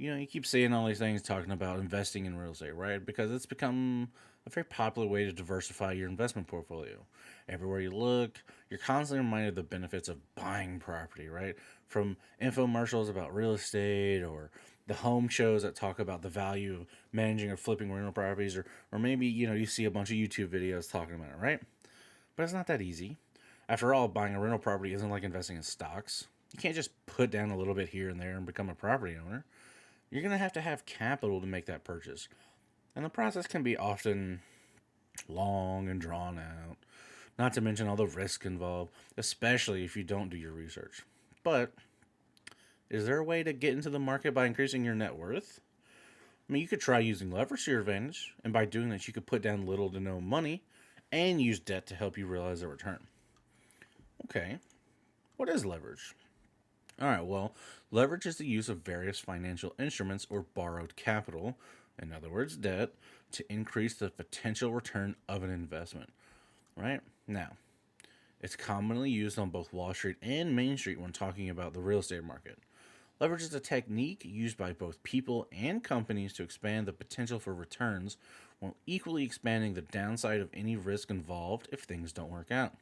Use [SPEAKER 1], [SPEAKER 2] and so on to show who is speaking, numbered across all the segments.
[SPEAKER 1] You keep seeing all these things talking about investing in real estate, right? Because it's become a very popular way to diversify your investment portfolio. Everywhere you look, you're constantly reminded of the benefits of buying property, right? From infomercials about real estate or the home shows that talk about the value of managing or flipping rental properties, or maybe, you see a bunch of YouTube videos talking about it, right? But it's not that easy. After all, buying a rental property isn't like investing in stocks. You can't just put down a little bit here and there and become a property owner. You're going to have capital to make that purchase. And the process can be often long and drawn out, not to mention all the risk involved, especially if you don't do your research. But is there a way to get into the market by increasing your net worth? I mean, you could try using leverage to your advantage, and by doing this, you could put down little to no money and use debt to help you realize a return. Okay, what is leverage? All right, well, leverage is the use of various financial instruments or borrowed capital, in other words, debt, to increase the potential return of an investment, right? Now, it's commonly used on both Wall Street and Main Street when talking about the real estate market. Leverage is a technique used by both people and companies to expand the potential for returns while equally expanding the downside of any risk involved if things don't work out.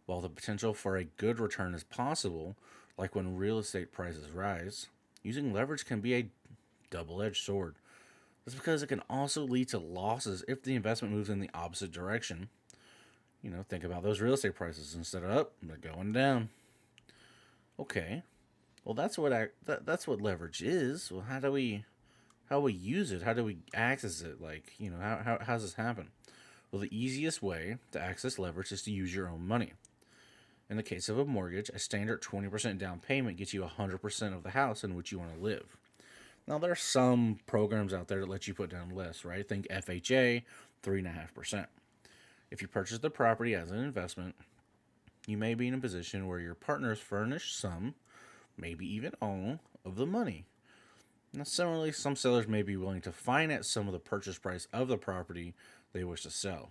[SPEAKER 1] While the potential for a good return is possible, like when real estate prices rise, using leverage can be a double edged sword. That's because it can also lead to losses if the investment moves in the opposite direction. Think about those real estate prices. Instead of up, they're going down. Okay, well that's what leverage is. Well, how we use it? How do we access it? Like, how does this happen? Well, the easiest way to access leverage is to use your own money. In the case of a mortgage, a standard 20% down payment gets you 100% of the house in which you want to live. Now, there are some programs out there that let you put down less, right? Think FHA, 3.5%. If you purchase the property as an investment, you may be in a position where your partners furnish some, maybe even all, of the money. Now, similarly, some sellers may be willing to finance some of the purchase price of the property they wish to sell.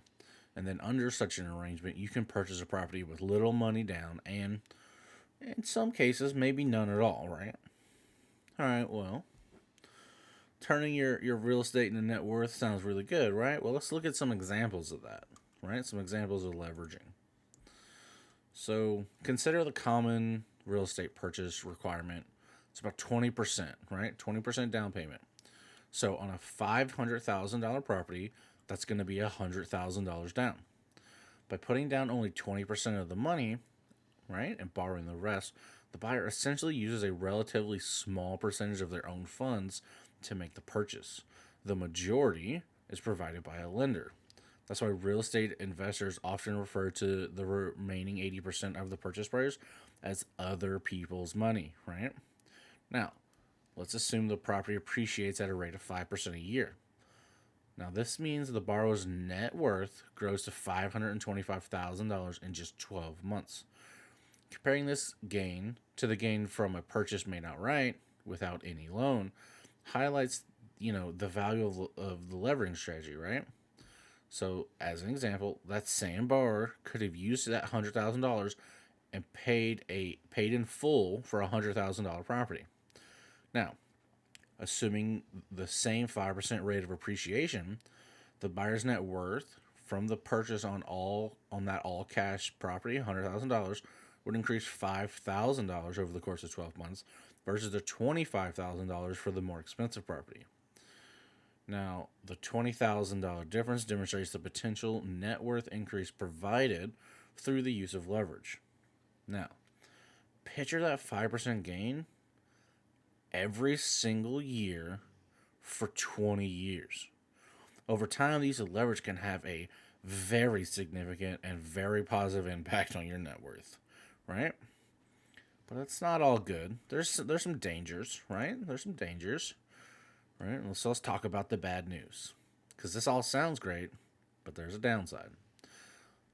[SPEAKER 1] And then, under such an arrangement, you can purchase a property with little money down and, in some cases, maybe none at all, right? All right, well, turning your real estate into net worth sounds really good, right? Well, let's look at some examples of that, right? Some examples of leveraging. So, consider the common real estate purchase requirement. It's about 20%, right? 20% down payment. So, on a $500,000 property, that's going to be $100,000 down. By putting down only 20% of the money, right, and borrowing the rest, the buyer essentially uses a relatively small percentage of their own funds to make the purchase. The majority is provided by a lender. That's why real estate investors often refer to the remaining 80% of the purchase price as other people's money, right? Now, let's assume the property appreciates at a rate of 5% a year. Now, this means the borrower's net worth grows to $525,000 in just 12 months. Comparing this gain to the gain from a purchase made outright without any loan highlights, the value of the leveraging strategy, right? So, as an example, that same borrower could have used that $100,000 and paid in full for a $100,000 property. Now, assuming the same 5% rate of appreciation, the buyer's net worth from the purchase on that all cash property, $100,000, would increase $5,000 over the course of 12 months versus the $25,000 for the more expensive property. Now, the $20,000 difference demonstrates the potential net worth increase provided through the use of leverage. Now, picture that 5% gain every single year for 20 years. Over time, the use of leverage can have a very significant and very positive impact on your net worth, right? But it's not all good. There's some dangers, right? There's some dangers, right? So let's talk about the bad news, because this all sounds great, but there's a downside.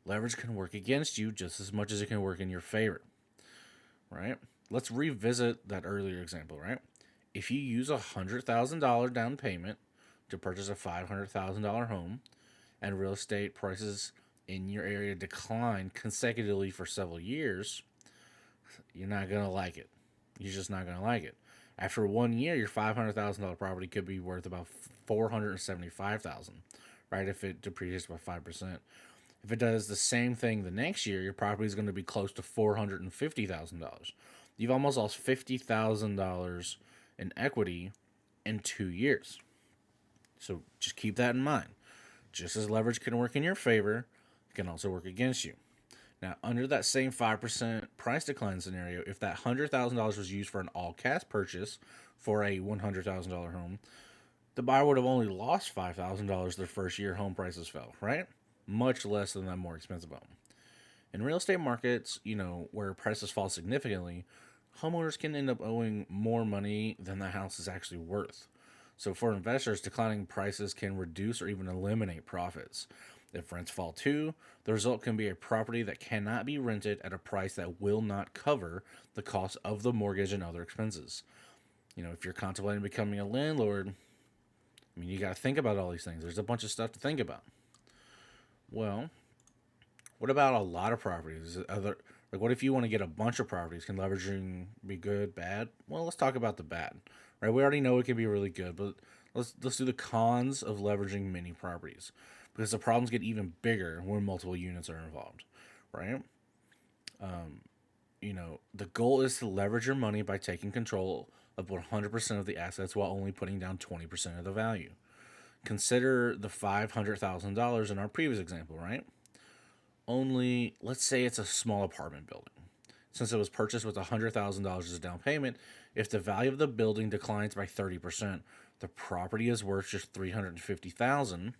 [SPEAKER 1] Leverage can work against you just as much as it can work in your favor, right? Let's revisit that earlier example, right? If you use a $100,000 down payment to purchase a $500,000 home and real estate prices in your area decline consecutively for several years, you're not going to like it. You're just not going to like it. After 1 year, your $500,000 property could be worth about 475,000, right? If it depreciates by 5%. If it does the same thing the next year, your property is going to be close to $450,000. You've almost lost $50,000 in equity in 2 years. So just keep that in mind. Just as leverage can work in your favor, it can also work against you. Now, under that same 5% price decline scenario, if that $100,000 was used for an all cash purchase for a $100,000 home, the buyer would have only lost $5,000 their first year home prices fell, right? Much less than that more expensive home. In real estate markets, where prices fall significantly, homeowners can end up owing more money than the house is actually worth. So for investors, declining prices can reduce or even eliminate profits. If rents fall too, the result can be a property that cannot be rented at a price that will not cover the cost of the mortgage and other expenses. If you're contemplating becoming a landlord, you got to think about all these things. There's a bunch of stuff to think about. Well, what about a lot of properties? What if you want to get a bunch of properties? Can leveraging be good, bad? Well, let's talk about the bad. Right? We already know it can be really good, but let's do the cons of leveraging many properties, because the problems get even bigger when multiple units are involved. Right? The goal is to leverage your money by taking control of 100% of the assets while only putting down 20% of the value. Consider the $500,000 in our previous example, right? Only, let's say it's a small apartment building. Since it was purchased with $100,000 as a down payment, if the value of the building declines by 30%, the property is worth just $350,000,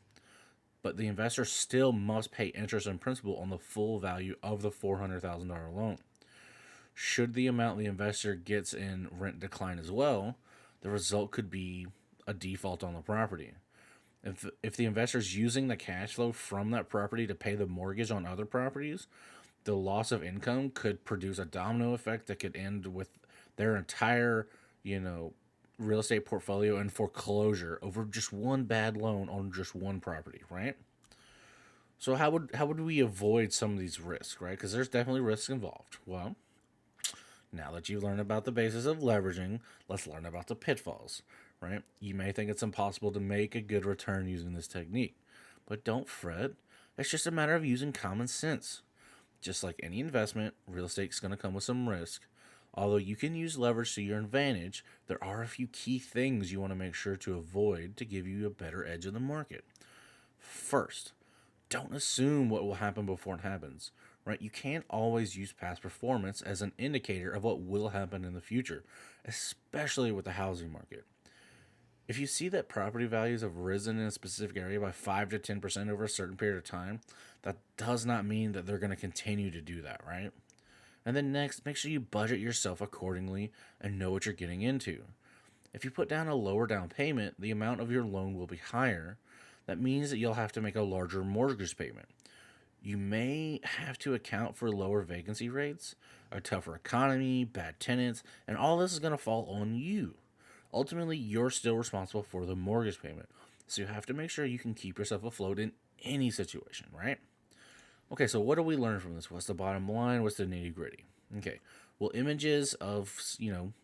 [SPEAKER 1] but the investor still must pay interest and principal on the full value of the $400,000 loan. Should the amount the investor gets in rent decline as well, the result could be a default on the property. If the investor is using the cash flow from that property to pay the mortgage on other properties, the loss of income could produce a domino effect that could end with their entire, real estate portfolio in foreclosure over just one bad loan on just one property, right? So how would we avoid some of these risks, right? Because there's definitely risks involved. Well, now that you've learned about the basis of leveraging, let's learn about the pitfalls, right? You may think it's impossible to make a good return using this technique, but don't fret. It's just a matter of using common sense. Just like any investment, real estate is going to come with some risk. Although you can use leverage to your advantage, there are a few key things you want to make sure to avoid to give you a better edge in the market. First, don't assume what will happen before it happens, right? You can't always use past performance as an indicator of what will happen in the future, especially with the housing market. If you see that property values have risen in a specific area by 5 to 10% over a certain period of time, that does not mean that they're going to continue to do that, right? And then next, make sure you budget yourself accordingly and know what you're getting into. If you put down a lower down payment, the amount of your loan will be higher. That means that you'll have to make a larger mortgage payment. You may have to account for lower vacancy rates, a tougher economy, bad tenants, and all this is going to fall on you. Ultimately, you're still responsible for the mortgage payment, so you have to make sure you can keep yourself afloat in any situation, right? Okay, so what do we learn from this? What's the bottom line? What's the nitty gritty? Okay, well, images of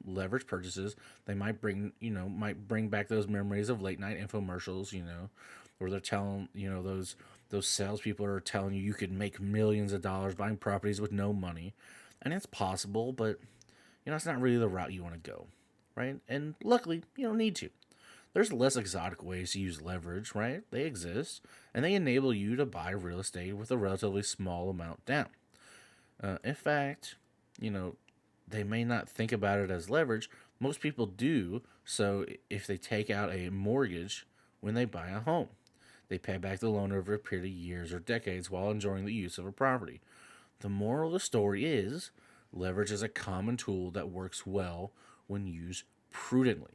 [SPEAKER 1] leverage purchases, they might bring back those memories of late night infomercials, where they're telling those salespeople are telling you could make millions of dollars buying properties with no money, and it's possible, but it's not really the route you want to go, right? And luckily, you don't need to. There's less exotic ways to use leverage, right? They exist, and they enable you to buy real estate with a relatively small amount down. In fact, they may not think about it as leverage. Most people do, so if they take out a mortgage when they buy a home, they pay back the loan over a period of years or decades while enjoying the use of a property. The moral of the story is leverage is a common tool that works well when used prudently,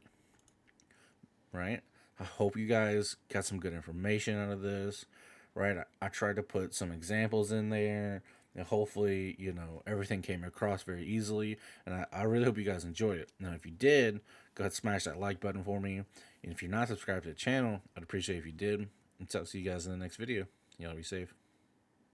[SPEAKER 1] right? I hope you guys got some good information out of this, right? I tried to put some examples in there, and hopefully, everything came across very easily, and I really hope you guys enjoyed it. Now, if you did, go ahead and smash that like button for me, and if you're not subscribed to the channel, I'd appreciate if you did, and so I'll see you guys in the next video. Y'all be safe.